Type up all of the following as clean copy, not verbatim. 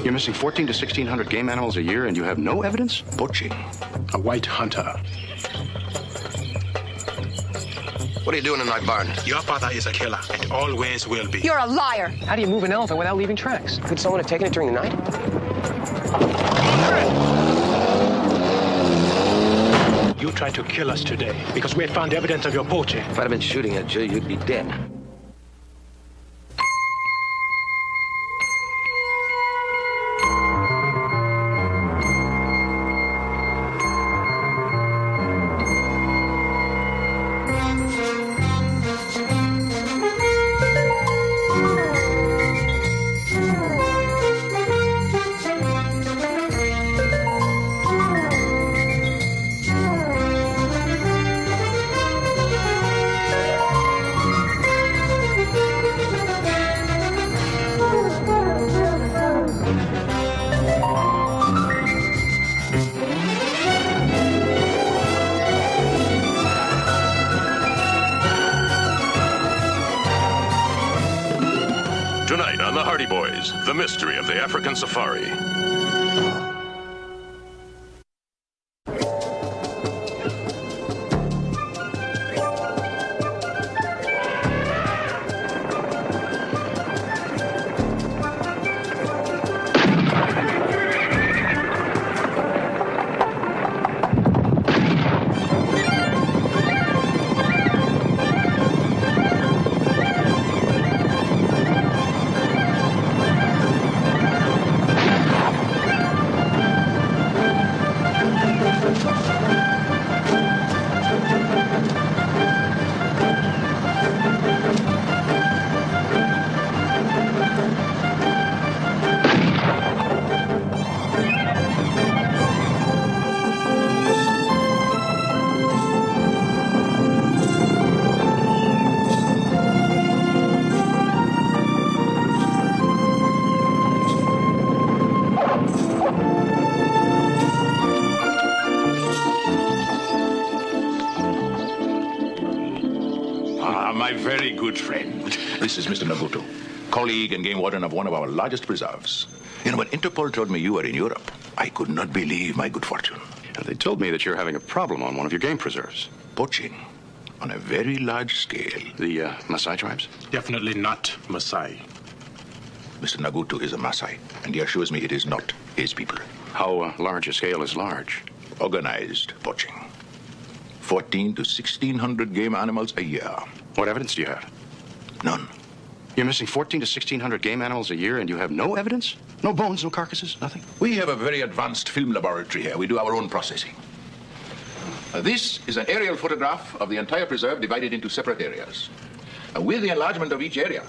You're missing 14 to 1,600 game animals a year and you have no evidence? Poaching. A white hunter. What are you doing in my barn? Your father is a killer and always will be. You're a liar. How do you move an elephant without leaving tracks? Could someone have taken it during the night? You tried to kill us today because we had found evidence of your poaching. If I'd have been shooting at you, you'd be dead. Tonight on The Hardy Boys, the mystery of the African safari. My very good friend. This is Mr. Nagutu, colleague and game warden of one of our largest preserves. You know, when Interpol told me you were in Europe, I could not believe my good fortune. They told me that you're having a problem on one of your game preserves. Poaching on a very large scale. The Maasai tribes? Definitely not Maasai. Mr. Nagutu is a Maasai, and he assures me it is not his people. How large a scale is large? Organized poaching. 14 to 1,600 game animals a year. What evidence do you have? None. You're missing 14 to 1,600 game animals a year and you have no evidence? No bones, no carcasses, nothing? We have a very advanced film laboratory here. We do our own processing. This is an aerial photograph of the entire preserve divided into separate areas. With the enlargement of each area,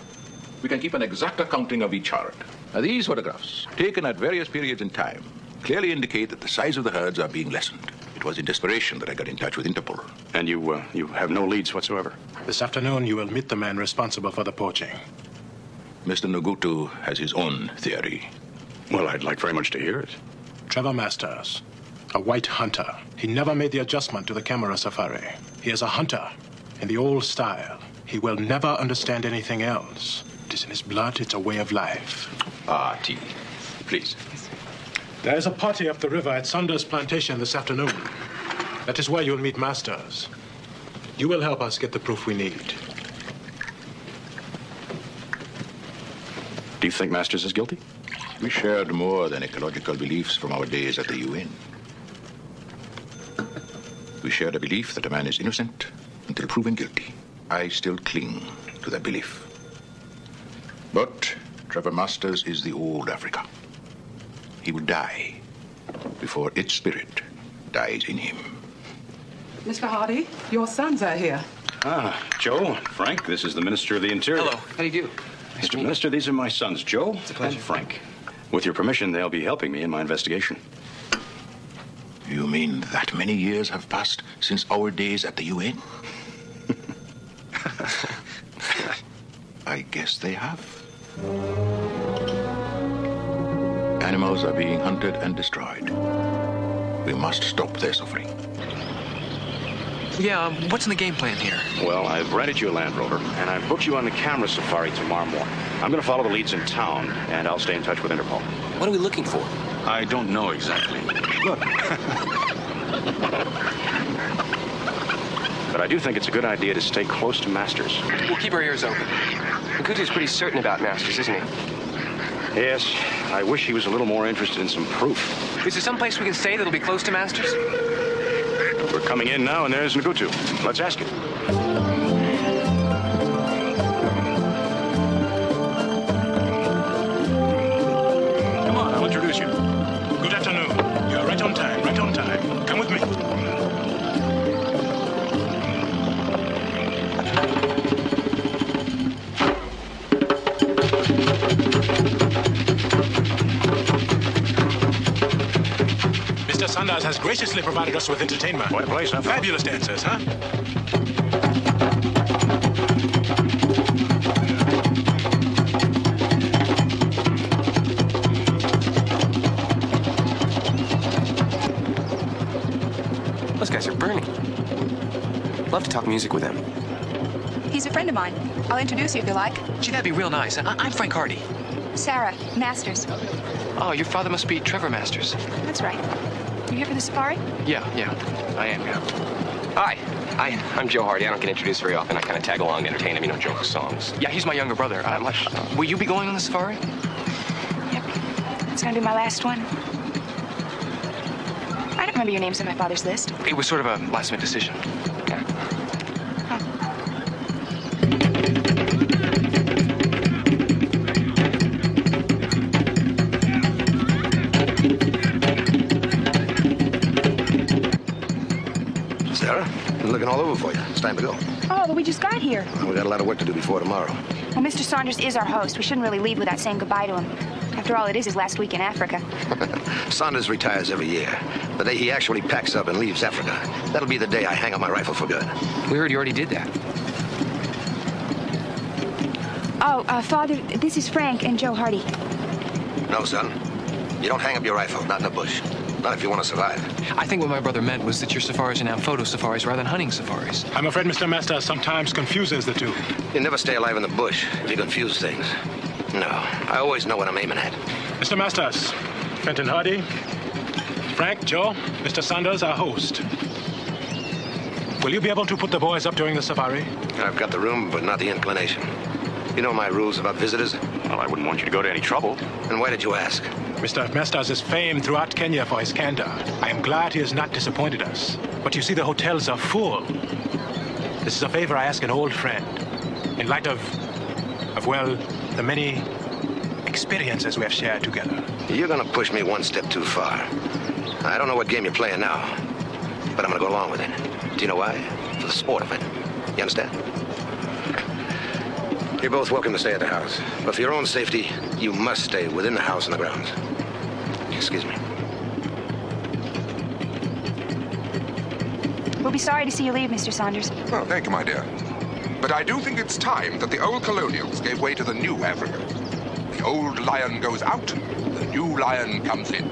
we can keep an exact accounting of each herd. These photographs, taken at various periods in time, clearly indicate that the size of the herds are being lessened. It was in desperation that I got in touch with Interpol. And you have no leads whatsoever? This afternoon, you will meet the man responsible for the poaching. Mr. Nagutu has his own theory. Well, I'd like very much to hear it. Trevor Masters, a white hunter. He never made the adjustment to the camera safari. He is a hunter in the old style. He will never understand anything else. It is in his blood. It's a way of life. Tea. Please. There is a party up the river at Saunders Plantation this afternoon. That is where you'll meet Masters. You will help us get the proof we need. Do you think Masters is guilty? We shared more than ecological beliefs from our days at the UN. We shared a belief that a man is innocent until proven guilty. I still cling to that belief. But Trevor Masters is the old Africa. He will die before its spirit dies in him. Mr. Hardy, your sons are here. Ah, Joe, Frank, this is the Minister of the Interior. Hello. How do you do? Mr. Minister, these are my sons, Joe and Frank. With your permission, they'll be helping me in my investigation. You mean that many years have passed since our days at the UN? I guess they have. Animals are being hunted and destroyed. We must stop their suffering. Yeah, what's in the game plan here? Well, I've rented you a Land Rover, and I've booked you on the camera safari tomorrow morning. I'm going to follow the leads in town, and I'll stay in touch with Interpol. What are we looking for? I don't know exactly. Look. But I do think it's a good idea to stay close to Masters. We'll keep our ears open. Makutu's pretty certain about Masters, isn't he? Yes, I wish he was a little more interested in some proof. Is there some place we can stay that'll be close to Masters? We're coming in now, and there's Ngutu. Let's ask him. Come on, I'll introduce you. Good afternoon. You're right on time, right on time. Come with me. Mr. Sanders has graciously provided us with entertainment. What a place, huh? Fabulous dancers, huh? Those guys are burning. Love to talk music with them. He's a friend of mine. I'll introduce you if you like. Gee, that'd be real nice. I'm Frank Hardy. Sarah, Masters. Oh, your father must be Trevor Masters. That's right. You here for the safari? Yeah, I am, yeah. Hi, I'm Joe Hardy. I don't get introduced very often. I kind of tag along to entertain him, joke songs. Yeah, he's my younger brother. Will you be going on the safari? Yep. It's gonna be my last one. I don't remember your names on my father's list. It was sort of a last-minute decision. Yeah. Sarah, been looking all over for you. It's time to go. Oh, but we just got here. Well, we got a lot of work to do before tomorrow. Well, Mr. Saunders is our host. We shouldn't really leave without saying goodbye to him. After all, it is his last week in Africa. Saunders retires every year. The day he actually packs up and leaves Africa, that'll be the day I hang up my rifle for good. We heard you already did that. Oh, Father, this is Frank and Joe Hardy. No, son. You don't hang up your rifle, not in the bush. Not if you want to survive. I think what my brother meant was that your safaris are now photo safaris rather than hunting safaris. I'm afraid Mr. Masters sometimes confuses the two. You never stay alive in the bush if you confuse things. No, I always know what I'm aiming at. Mr. Masters, Fenton Hardy, Frank, Joe, Mr. Sanders, our host. Will you be able to put the boys up during the safari? I've got the room, but not the inclination. You know my rules about visitors? Well, I wouldn't want you to go to any trouble. And why did you ask? Mr. Masters is famed throughout Kenya for his candor. I am glad he has not disappointed us. But you see, the hotels are full. This is a favor I ask an old friend. In light of well, the many experiences we have shared together. You're gonna push me one step too far. I don't know what game you're playing now, but I'm gonna go along with it. Do you know why? For the sport of it. You understand? You're both welcome to stay at the house, but for your own safety, you must stay within the house and the grounds. Excuse me. We'll be sorry to see you leave, Mr. Saunders. Oh, thank you, my dear. But I do think it's time that the old colonials gave way to the new Africa. The old lion goes out, the new lion comes in.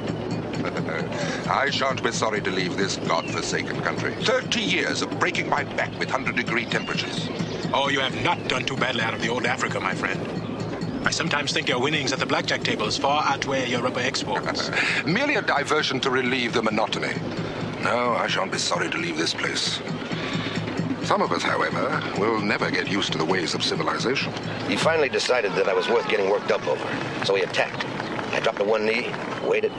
I shan't be sorry to leave this godforsaken country. 30 years of breaking my back with 100-degree temperatures. Oh, you have not done too badly out of the old Africa, my friend. I sometimes think your winnings at the blackjack tables far outweigh your rubber exports. Merely a diversion to relieve the monotony. No, I shan't be sorry to leave this place. Some of us, however, will never get used to the ways of civilization. He finally decided that I was worth getting worked up over, so he attacked. I dropped to one knee, waited.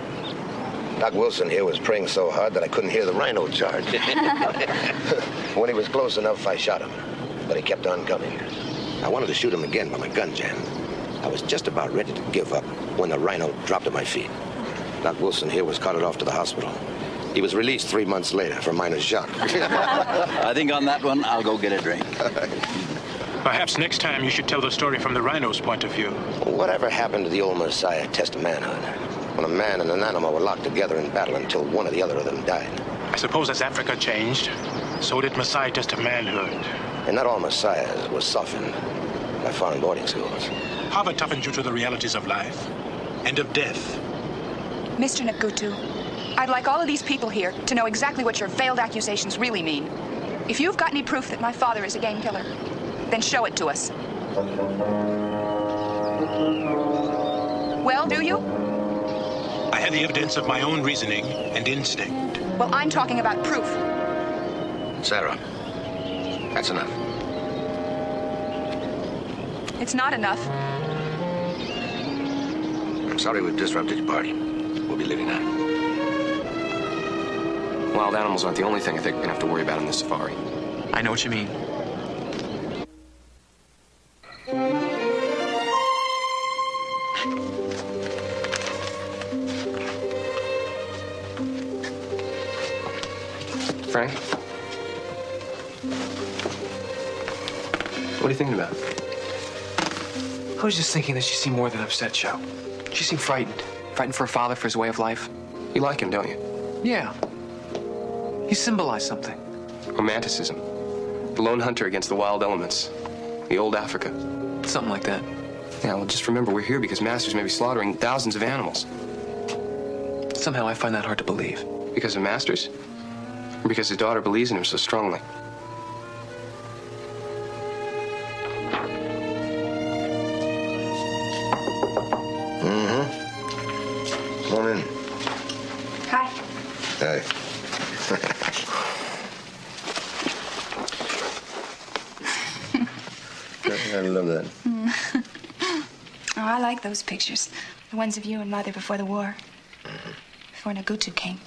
Doc Wilson here was praying so hard that I couldn't hear the rhino charge. When he was close enough, I shot him, but he kept on coming. I wanted to shoot him again, but my gun jammed. I was just about ready to give up when the rhino dropped at my feet. Doc Wilson here was carted off to the hospital. He was released 3 months later for minor shock. I think on that one, I'll go get a drink. Perhaps next time you should tell the story from the rhino's point of view. Whatever happened to the old Messiah test of manhood? When a man and an animal were locked together in battle until one or the other of them died. I suppose as Africa changed, so did Messiah test of manhood. And not all messiahs were softened by foreign boarding schools. Harvard toughened you to the realities of life and of death. Mr. Ngutu, I'd like all of these people here to know exactly what your veiled accusations really mean. If you've got any proof that my father is a game killer, then show it to us. Well, do you? I had the evidence of my own reasoning and instinct. Well, I'm talking about proof. Sarah, that's enough. It's not enough. I'm sorry we've disrupted your party. We'll be leaving now. Wild animals aren't the only thing I think we're gonna have to worry about in this safari. I know what you mean. Frank? What are you thinking about? I was just thinking that she seemed more than upset, Joe. She seemed frightened. Frightened for her father, for his way of life. You like him, don't you? Yeah. He symbolized something. Romanticism. The lone hunter against the wild elements. The old Africa. Something like that. Yeah, well, just remember, we're here because Masters may be slaughtering thousands of animals. Somehow I find that hard to believe. Because of Masters? Or because his daughter believes in him so strongly? Come on in. Hi. Hey. I love that. Oh, I like those pictures. The ones of you and Mother before the war. Before Nagutu came.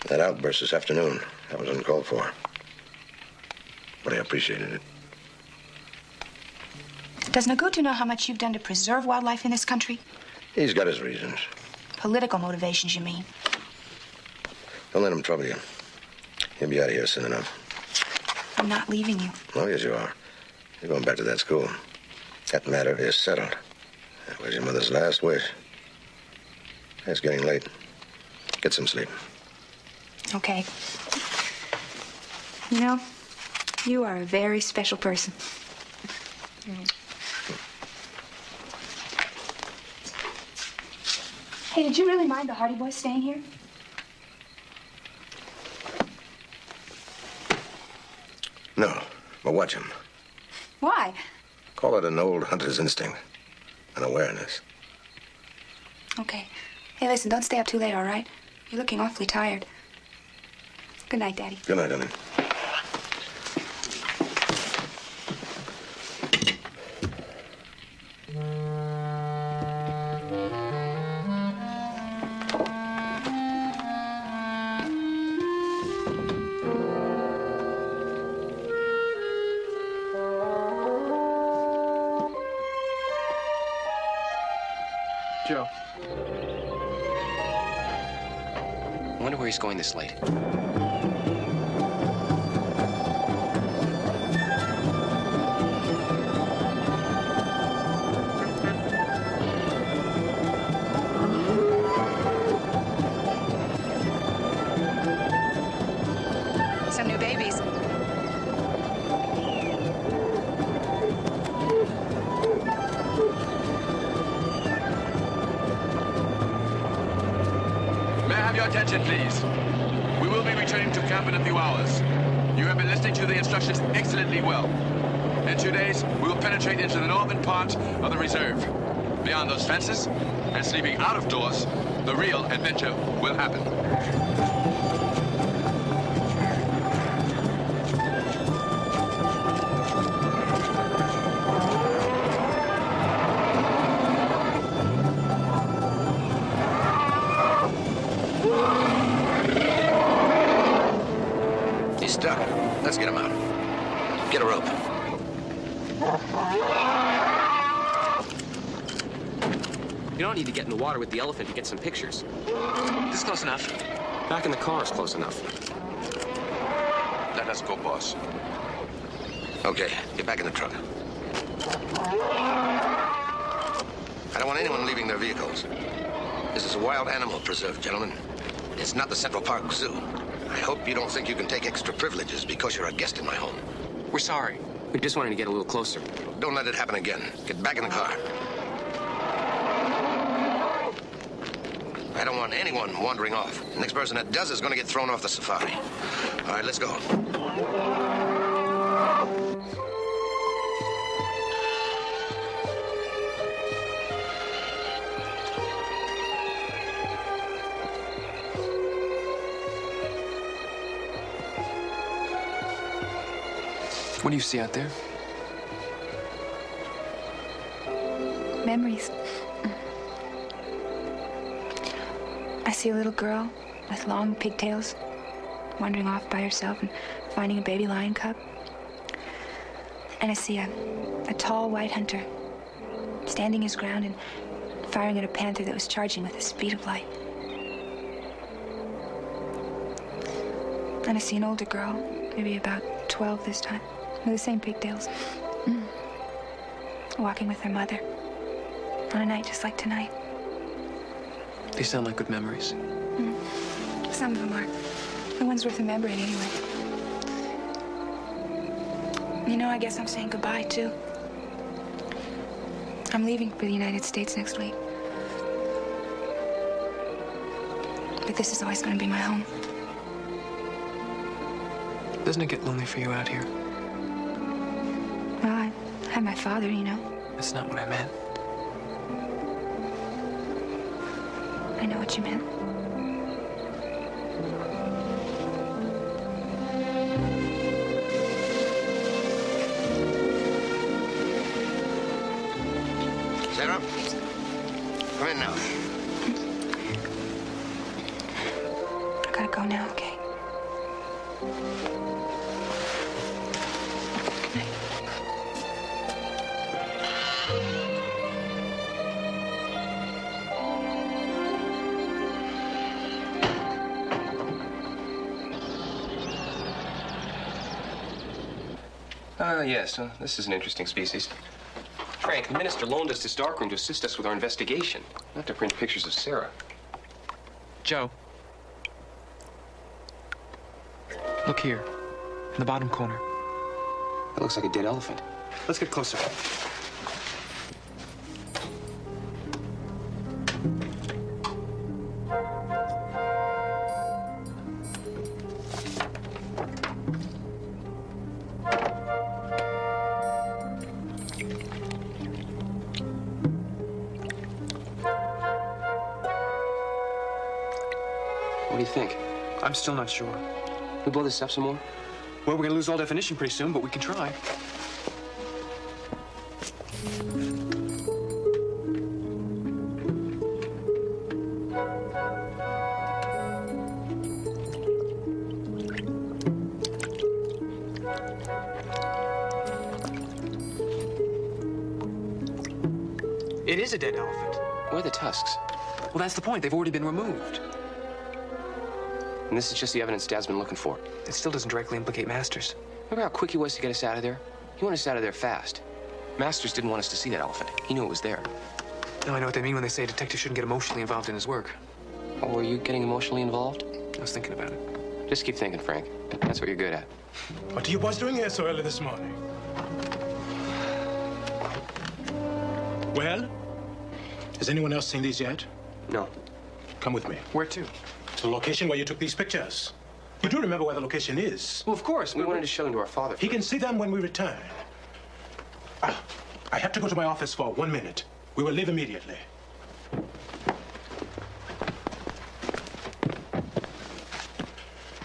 That outburst this afternoon, that was uncalled for. But I appreciated it. Does Nagutu know how much you've done to preserve wildlife in this country? He's got his reasons. Political motivations, you mean? Don't let him trouble you. He'll be out of here soon enough. I'm not leaving you. Oh, yes, you are. You're going back to that school. That matter is settled. That was your mother's last wish. It's getting late. Get some sleep. Okay. You know, you are a very special person. Hey, did you really mind the Hardy Boys staying here? No, but watch him. Why? Call it an old hunter's instinct. An awareness. Okay. Hey, listen, don't stay up too late, all right? You're looking awfully tired. Good night, Daddy. Good night, honey. Joe. I wonder where he's going this late. Some new babies. May I have your attention, please? We will be returning to camp in a few hours. You have been listening to the instructions excellently well. In 2 days, we will penetrate into the northern part of the reserve. Beyond those fences, and sleeping out of doors, the real adventure will happen. He's stuck. Let's get him out. Get a rope. You don't need to get in the water with the elephant to get some pictures. This is close enough. Back in the car is close enough. Let us go, boss. Okay, get back in the truck. I don't want anyone leaving their vehicles. This is a wild animal preserve, gentlemen. It's not the Central Park Zoo. I hope you don't think you can take extra privileges because you're a guest in my home. We're sorry. We just wanted to get a little closer. Don't let it happen again. Get back in the car. I don't want anyone wandering off. The next person that does is going to get thrown off the safari. All right, let's go. What do you see out there? Memories. I see a little girl with long pigtails wandering off by herself and finding a baby lion cub. And I see a tall white hunter standing his ground and firing at a panther that was charging with the speed of light. And I see an older girl, maybe about 12 this time, with the same pigtails, walking with her mother on a night just like tonight. They sound like good memories. Some of them are. The ones worth remembering, anyway. You know, I guess I'm saying goodbye, too. I'm leaving for the United States next week. But this is always going to be my home. Doesn't it get lonely for you out here? Well, I have my father, you know. That's not what I meant. I know what you meant. Sarah, come in now. I gotta go now, okay? Yes, this is an interesting species. Frank, the minister loaned us this darkroom to assist us with our investigation, not to print pictures of Sarah. Joe. Look here, in the bottom corner. That looks like a dead elephant. Let's get closer. What do you think? I'm still not sure. We blow this up some more? Well, we're gonna lose all definition pretty soon, but we can try. It is a dead elephant. Where are the tusks? Well, that's the point. They've already been removed. And this is just the evidence Dad's been looking for. It still doesn't directly implicate Masters. Remember how quick he was to get us out of there? He wanted us out of there fast. Masters didn't want us to see that elephant. He knew it was there. Now I know what they mean when they say a detective shouldn't get emotionally involved in his work. Oh, were you getting emotionally involved? I was thinking about it. Just keep thinking, Frank. That's what you're good at. What are you boys doing here so early this morning? Well, has anyone else seen these yet? No. Come with me. Where to? To the location where you took these pictures. You do remember where the location is? Well, of course. We wanted to show them to our father. He can see them when we return. I have to go to my office for 1 minute. We will leave immediately. Do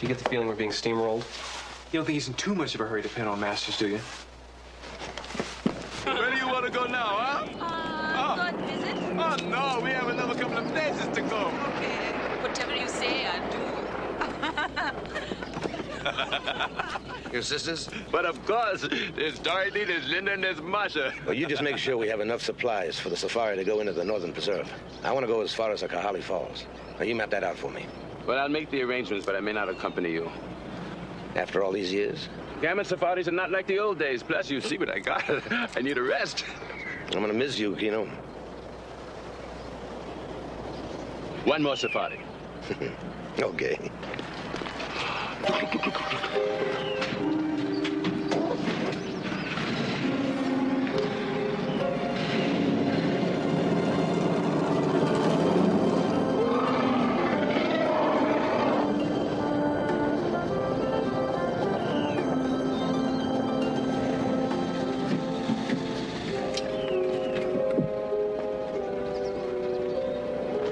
you get the feeling we're being steamrolled? You don't think he's in too much of a hurry to pin on Masters, do you? Where do you want to go now, huh? Go and visit. Oh, no, we have another couple of places to go. Okay, whatever you say, I'll do. Your sisters? But of course, there's Dorothy, there's Linda, and there's Masha. Well, you just make sure we have enough supplies for the safari to go into the Northern Preserve. I want to go as far as the Kahali Falls. Now, you map that out for me. Well, I'll make the arrangements, but I may not accompany you. After all these years? Gamma safaris are not like the old days. Plus, you see what I got. I need a rest. I'm going to miss you, Kino. One more safari. Okay.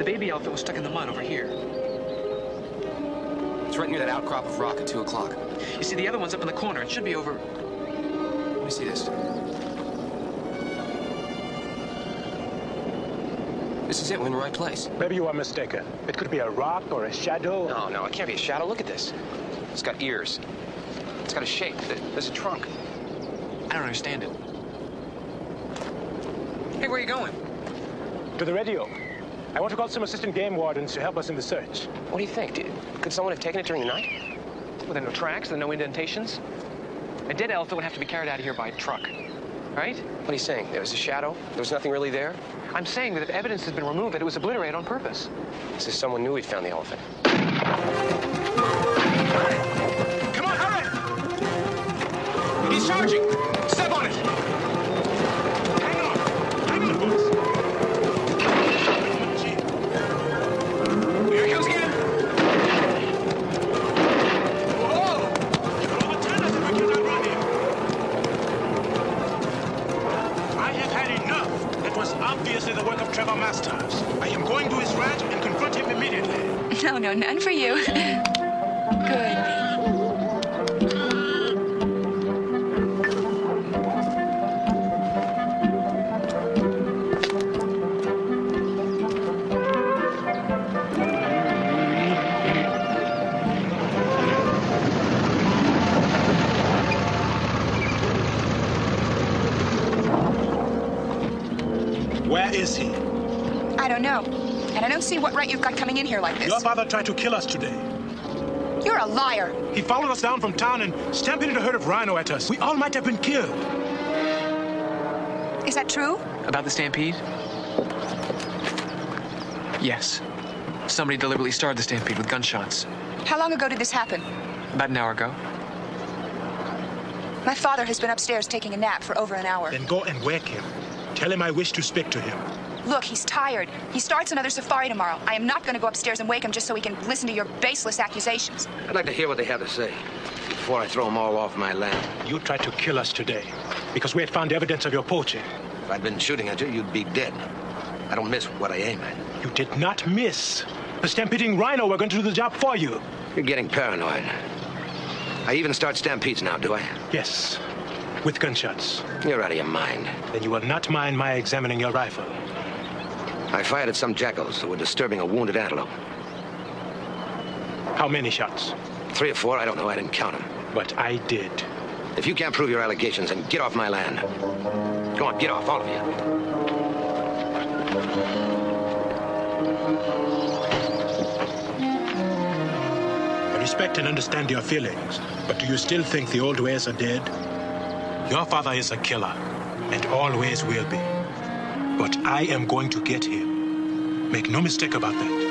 The baby elephant was stuck in the mud over here. It's right near that outcrop of rock at 2 o'clock. You see, the other one's up in the corner. It should be over... Let me see this. This is it. We're in the right place. Maybe you are mistaken. It could be a rock or a shadow. No, it can't be a shadow. Look at this. It's got ears. It's got a shape. There's a trunk. I don't understand it. Hey, where are you going? To the radio. I want to call some assistant game wardens to help us in the search. What do you think? Could someone have taken it during the night? Well, there are no tracks, there are no indentations. A dead elephant would have to be carried out of here by a truck, right? What are you saying? There was a shadow? There was nothing really there? I'm saying that if evidence has been removed, that it was obliterated on purpose. As if someone knew we'd found the elephant. Come on, hurry! He's charging! Step on it! Hang on, boys. Here he comes again! Whoa! You'll overturn us if we cannot run him. I have had enough. That was obviously the work of Trevor Masters. I am going to his ranch and confront him immediately. No, none for you. Good. Where is he? I don't know. And I don't see what right you've got coming in here like this. Your father tried to kill us today. You're a liar. He followed us down from town and stampeded a herd of rhino at us. We all might have been killed. Is that true? About the stampede? Yes. Somebody deliberately started the stampede with gunshots. How long ago did this happen? About an hour ago. My father has been upstairs taking a nap for over an hour. Then go and wake him. Tell him I wish to speak to him. Look, he's tired. He starts another safari tomorrow. I am not going to go upstairs and wake him just so he can listen to your baseless accusations. I'd like to hear what they have to say before I throw them all off my land. You tried to kill us today because we had found evidence of your poaching. If I'd been shooting at you, you'd be dead. I don't miss what I aim at. You did not miss. The stampeding rhino were going to do the job for you. You're getting paranoid. I even start stampedes now, do I? Yes, with gunshots. You're out of your mind. Then you will not mind my examining your rifle. I fired at some jackals who were disturbing a wounded antelope. How many shots? 3 or 4, I don't know. I didn't count them. But I did. If you can't prove your allegations, then get off my land. Go on, get off, all of you. I respect and understand your feelings, but do you still think the old ways are dead? Your father is a killer, and always will be. But I am going to get him. Make no mistake about that.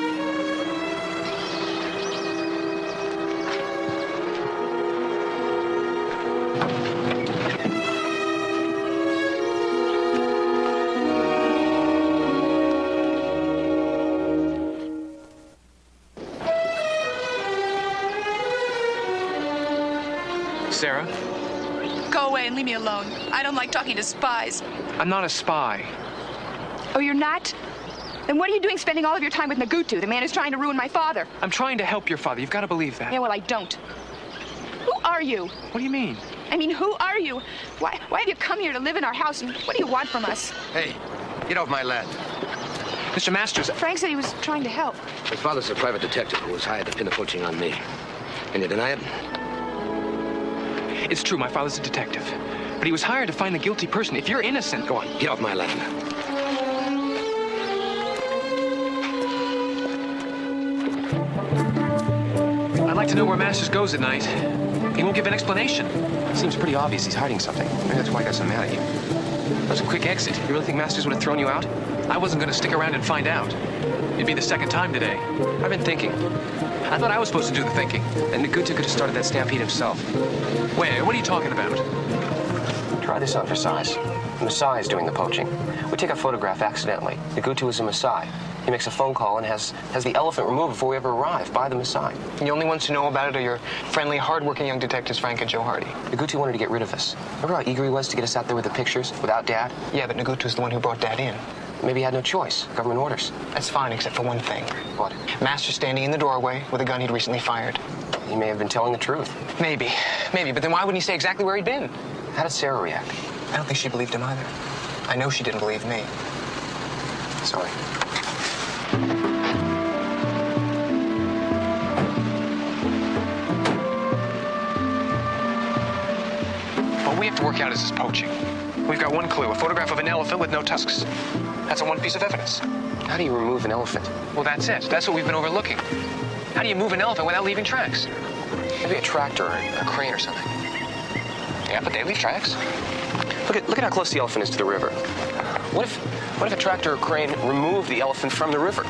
Sarah? Go away and leave me alone. I don't like talking to spies. I'm not a spy. Oh, you're not? Then what are you doing spending all of your time with Nagutu, the man who's trying to ruin my father? I'm trying to help your father. You've got to believe that. Yeah, well, I don't. Who are you? What do you mean? I mean, who are you? Why have you come here to live in our house, and what do you want from us? Hey, get off my land. Mr. Masters... Frank said he was trying to help. My father's a private detective who was hired to pin the poaching on me. Can you deny it? It's true, my father's a detective. But he was hired to find the guilty person. If you're innocent... Go on, get off my land. I'd like to know where Masters goes at night. He won't give an explanation. Seems pretty obvious he's hiding something. Maybe that's why I got so mad at you. That was a quick exit. You really think Masters would have thrown you out? I wasn't going to stick around and find out. It'd be the second time today. I've been thinking. I thought I was supposed to do the thinking. And Nagutu could have started that stampede himself. Wait, what are you talking about? Try this on for size. The Maasai is doing the poaching. We take a photograph accidentally. Nagutu is a Maasai. He makes a phone call and has the elephant removed before we ever arrive by the Maasai. And the only ones who know about it are your friendly, hard-working young detectives, Frank and Joe Hardy. Nagutu wanted to get rid of us. Remember how eager he was to get us out there with the pictures without Dad? Yeah, but Nagutu's the one who brought Dad in. Maybe he had no choice. Government orders. That's fine, except for one thing. What? Master standing in the doorway with a gun he'd recently fired. He may have been telling the truth. Maybe, but then why wouldn't he say exactly where he'd been? How did Sarah react? I don't think she believed him either. I know she didn't believe me. Sorry. What we have to work out is his poaching. We've got one clue, a photograph of an elephant with no tusks. That's the one piece of evidence. How do you remove an elephant? Well, that's it. That's what we've been overlooking. How do you move an elephant without leaving tracks? Maybe a tractor or a crane or something. Yeah, but they leave tracks. Look at how close the elephant is to the river. What if a tractor or crane removed the elephant from the river?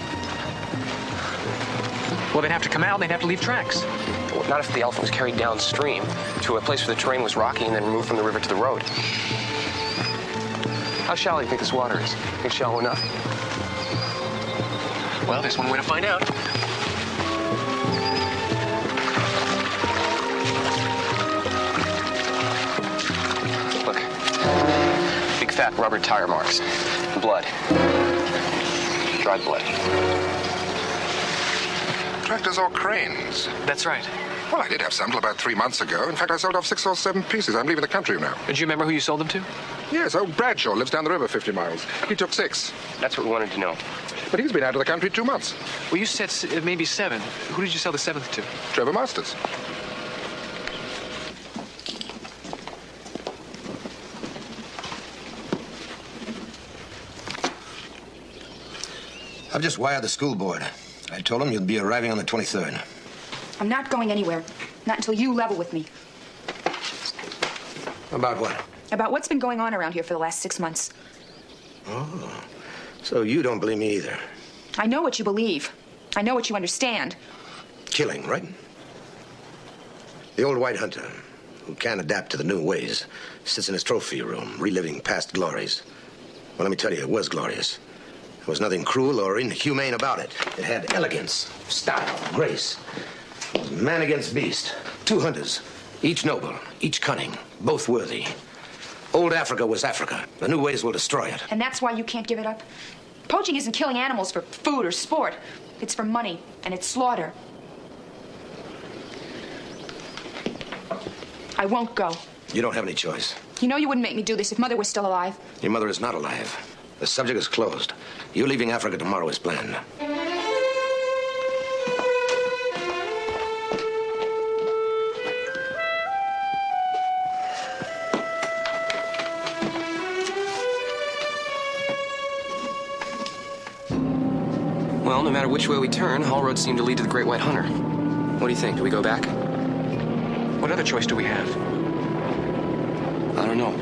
Well, they'd have to come out and they'd have to leave tracks. Well, not if the elephant was carried downstream to a place where the terrain was rocky and then removed from the river to the road. How shallow do you think this water is? Think it's shallow enough? Well, there's one way to find out. Look. Big fat rubber tire marks. Blood. Dried blood. Tractors or cranes? That's right. Well, I did have some till about 3 months ago. In fact, I sold off 6 or 7 pieces. I'm leaving the country now. Did you remember who you sold them to? Yes, old Bradshaw lives down the river 50 miles. He took 6. That's what we wanted to know. But he's been out of the country 2 months. Well, you said maybe 7. Who did you sell the 7th to? Trevor Masters. I've just wired the school board. I told them you'd be arriving on the 23rd. I'm not going anywhere. Not until you level with me. About what? About what's been going on around here for the last 6 months. Oh, so you don't believe me either. I know what you believe. I know what you understand. Killing, right? The old white hunter, who can't adapt to the new ways, sits in his trophy room, reliving past glories. Well, let me tell you, it was glorious. There was nothing cruel or inhumane about it. It had elegance, style, grace. Man against beast. 2 hunters, each noble, each cunning, both worthy. Old Africa was Africa. The new ways will destroy it. And that's why you can't give it up? Poaching isn't killing animals for food or sport. It's for money, and it's slaughter. I won't go. You don't have any choice. You know you wouldn't make me do this if Mother was still alive. Your mother is not alive. The subject is closed. You leaving Africa tomorrow is planned. Well, no matter which way we turn, all roads seem to lead to the Great White Hunter. What do you think? Do we go back? What other choice do we have? I don't know.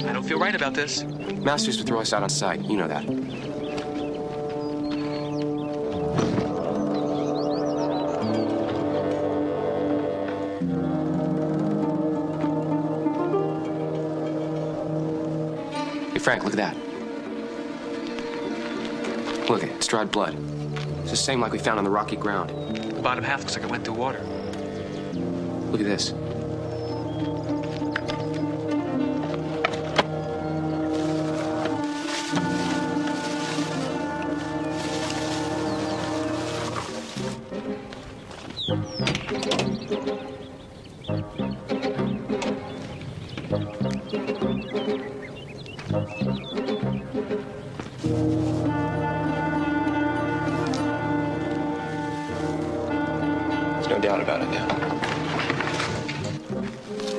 I don't feel right about this. Masters would throw us out on sight. You know that. Frank, look at that. Look, it's dried blood. It's the same like we found on the rocky ground. The bottom half looks like it went through water. Look at this. No doubt about it, yeah.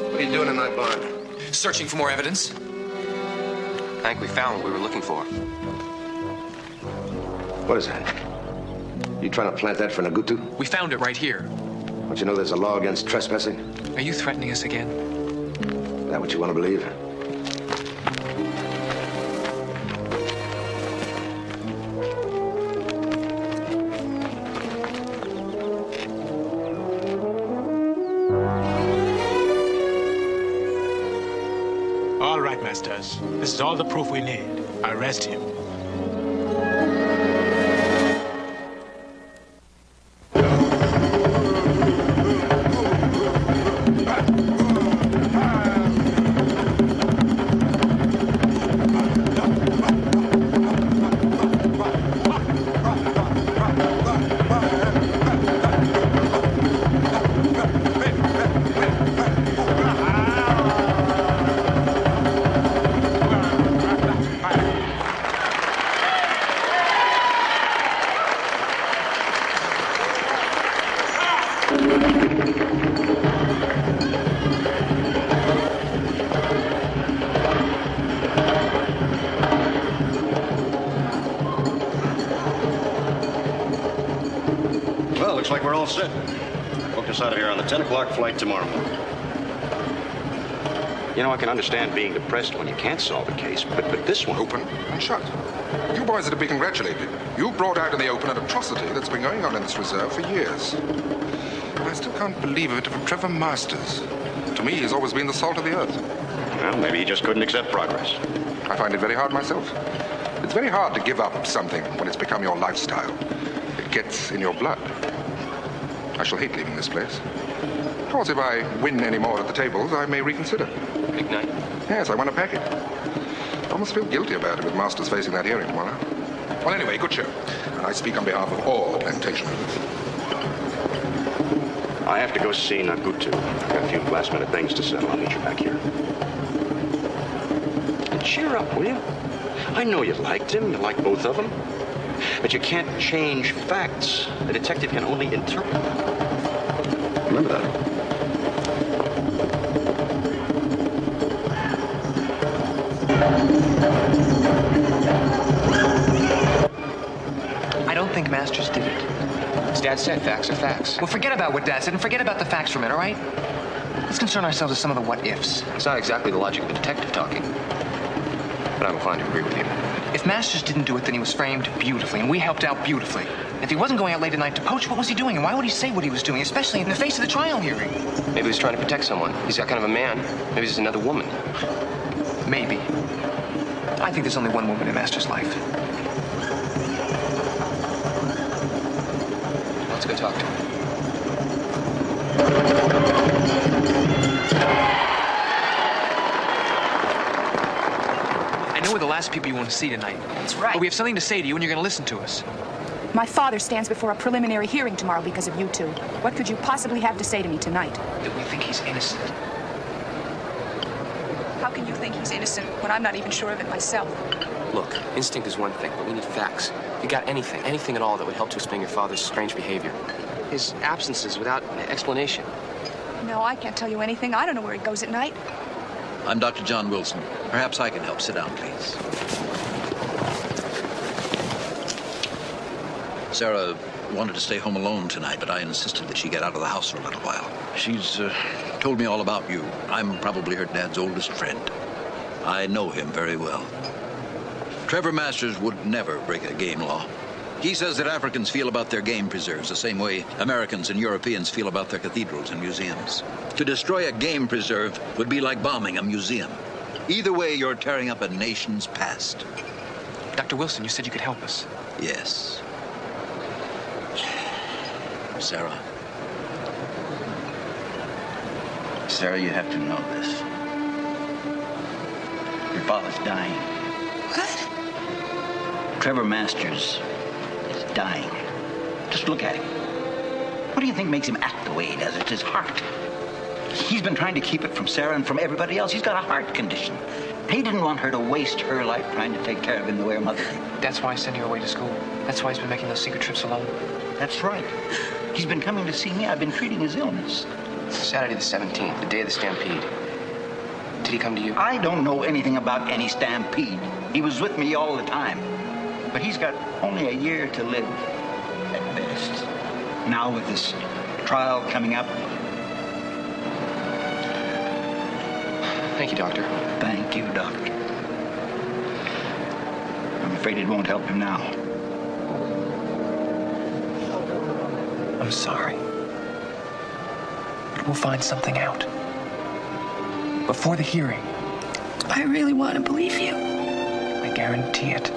What are you doing in my barn? Searching for more evidence. I think we found what we were looking for. What is that? You trying to plant that for Nagutu? We found it right here. Don't you know there's a law against trespassing? Are you threatening us again? Is that what you want to believe? All right, Masters. This is all the proof we need. Arrest him. looks like we're all set. Book us out of here on the 10 o'clock flight tomorrow morning. You know, I can understand being depressed when you can't solve a case, but this one... Open and shut. You boys are to be congratulated. You brought out in the open an atrocity that's been going on in this reserve for years. I still can't believe it for Trevor Masters. To me, he's always been the salt of the earth. Well, maybe he just couldn't accept progress. I find it very hard myself. It's very hard to give up something when it's become your lifestyle. It gets in your blood. I shall hate leaving this place. Of course, if I win any more at the tables, I may reconsider. Big night. Yes, I want to pack it. I almost feel guilty about it with Masters facing that hearing tomorrow. Well, anyway, good show. And I speak on behalf of all the plantation. I have to go see Nagutu. I've got a few last-minute things to settle. I'll meet you back here. And cheer up, will you? I know you liked him. You liked both of them. But you can't change facts. A detective can only interpret them. Remember that. I don't think Masters did it. As Dad said, facts are facts. Well, forget about what Dad said and forget about the facts for a minute, all right? Let's concern ourselves with some of the what-ifs. It's not exactly the logic of a detective talking, but I'm inclined to agree with you. If Masters didn't do it, then he was framed beautifully, and we helped out beautifully. If he wasn't going out late at night to poach, what was he doing, and why would he say what he was doing, especially in the face of the trial hearing? Maybe he was trying to protect someone. He's got kind of a man. Maybe there's another woman. Maybe. I think there's only one woman in Masters' life. Let's go talk to her. I know we're the last people you want to see tonight. That's right. But we have something to say to you, and you're going to listen to us. My father stands before a preliminary hearing tomorrow because of you two. What could you possibly have to say to me tonight? That we think he's innocent. How can you think he's innocent when I'm not even sure of it myself? Look, instinct is one thing, but we need facts. If you got anything at all that would help to explain your father's strange behavior. His absences without explanation. No, I can't tell you anything. I don't know where he goes at night. I'm Dr. John Wilson. Perhaps I can help. Sit down, please. Sarah wanted to stay home alone tonight, but I insisted that she get out of the house for a little while. She's told me all about you. I'm probably her dad's oldest friend. I know him very well. Trevor Masters would never break a game law. He says that Africans feel about their game preserves the same way Americans and Europeans feel about their cathedrals and museums. To destroy a game preserve would be like bombing a museum. Either way, you're tearing up a nation's past. Dr. Wilson, you said you could help us. Yes. Sarah. Sarah, you have to know this. Your father's dying. What? Trevor Masters is dying. Just look at him. What do you think makes him act the way he does? It's his heart. He's been trying to keep it from Sarah and from everybody else. He's got a heart condition. He didn't want her to waste her life trying to take care of him the way her mother did. That's why I sent you away to school. That's why he's been making those secret trips alone. That's right. He's been coming to see me. I've been treating his illness. Saturday the 17th, the day of the stampede. Did he come to you? I don't know anything about any stampede. He was with me all the time. But he's got only a year to live, at best. Now with this trial coming up. Thank you, Doctor. Thank you, Doctor. I'm afraid it won't help him now. I'm sorry. But we'll find something out. Before the hearing. I really want to believe you. I guarantee it.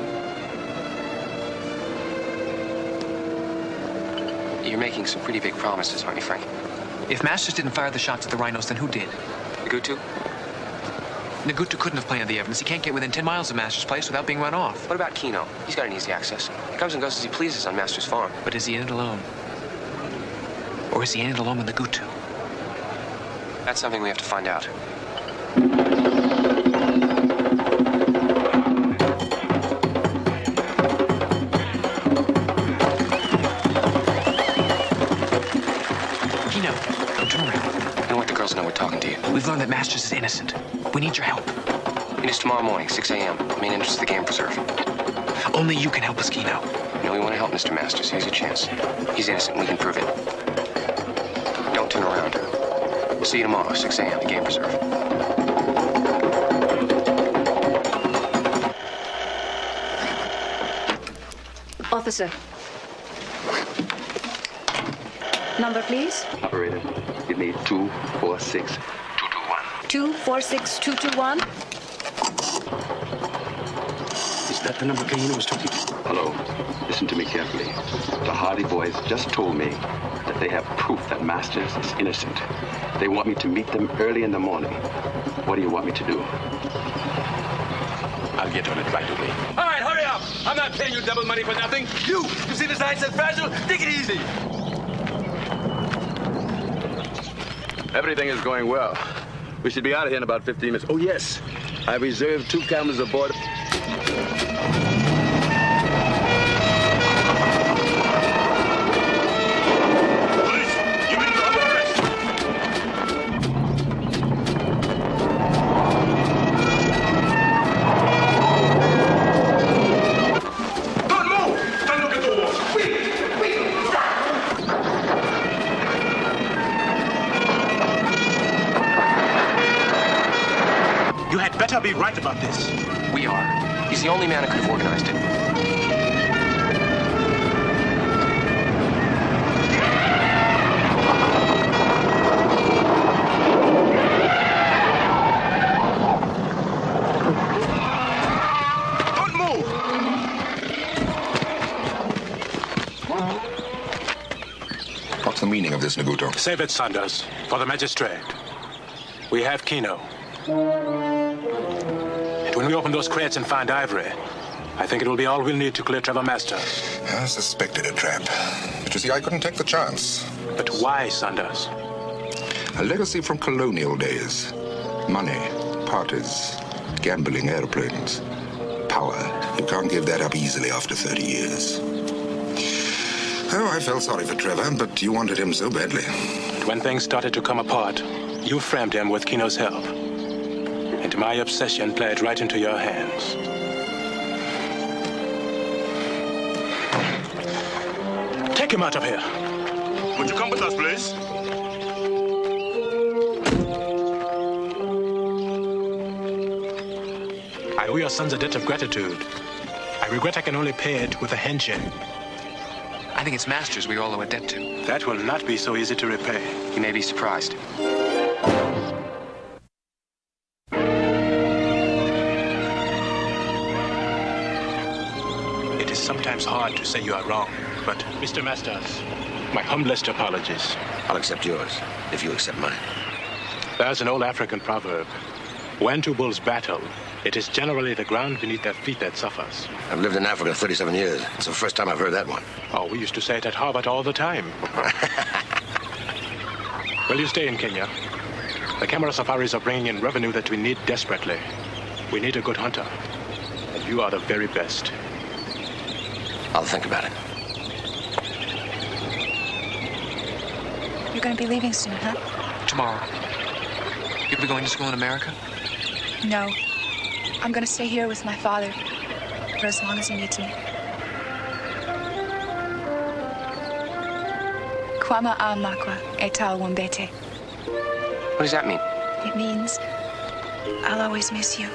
You're making some pretty big promises, aren't you, Frank? If Masters didn't fire the shots at the rhinos, then who did? Nagutu? Nagutu couldn't have planted the evidence. He can't get within 10 miles of Masters' place without being run off. What about Keno? He's got an easy access. He comes and goes as he pleases on Masters' farm. But is he in it alone? Or is he in it alone with Nagutu? That's something we have to find out. Keno, don't turn around. I don't want the girls to know we're talking to you. We've learned that Masters is innocent. We need your help. It is tomorrow morning, 6 a.m. Main entrance to the game preserve. Only you can help us, Keno. You know we want to help Mr. Masters. Here's your chance. He's innocent. We can prove it. Don't turn around. We'll see you tomorrow, 6 a.m. at the Game Preserve. Officer. Number, please. Operator, give me 246. 246-221. Is that the number Kayena was talking to? Hello. Listen to me carefully. The Hardy boys just told me that they have proof that Masters is innocent. They want me to meet them early in the morning. What do you want me to do? I'll get on it right away. All right, hurry up. I'm not paying you double money for nothing. You see this ice is fragile? Take it easy. Everything is going well. We should be out of here in about 15 minutes. Oh, yes. I reserved 2 cameras aboard. Be right about this. We are. He's the only man who could have organized it. Don't move! What's the meaning of this, Naguto? Save it, Sanders, for the magistrate. We have Kino. When we open those crates and find ivory, I think it will be all we'll need to clear Trevor Masters. I suspected a trap. But you see, I couldn't take the chance. But why, Sanders? A legacy from colonial days. Money, parties, gambling, airplanes, power. You can't give that up easily after 30 years. Oh, I felt sorry for Trevor, but you wanted him so badly. But when things started to come apart, you framed him with Kino's help. And my obsession played right into your hands. Take him out of here. Would you come with us, please? I owe your sons a debt of gratitude. I regret I can only pay it with a handshake. I think it's Masters we all owe a debt to. That will not be so easy to repay. You may be surprised. Sometimes hard to say you are wrong, but Mr. Masters, my humblest apologies. I'll accept yours, if you accept mine. There's an old African proverb. When two bulls battle, it is generally the ground beneath their feet that suffers. I've lived in Africa 37 years. It's the first time I've heard that one. Oh, we used to say it at Harvard all the time. Will you stay in Kenya? The camera safaris are bringing in revenue that we need desperately. We need a good hunter, and you are the very best. I'll think about it. You're going to be leaving soon, huh? Tomorrow. You'll be going to school in America? No. I'm going to stay here with my father for as long as he needs me. Kwama a makwa eta wombete. What does that mean? It means I'll always miss you.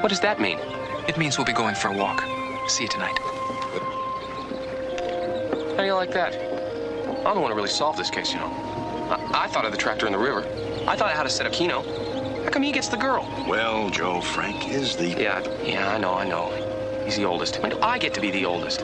What does that mean? It means we'll be going for a walk. See you tonight. How do you like that? I'm the one who really solved this case, you know. I thought of the tractor in the river. I thought of how to set up Kino. How come he gets the girl? Well, Joe, Frank is the... Yeah, I know. He's the oldest. When do I get to be the oldest?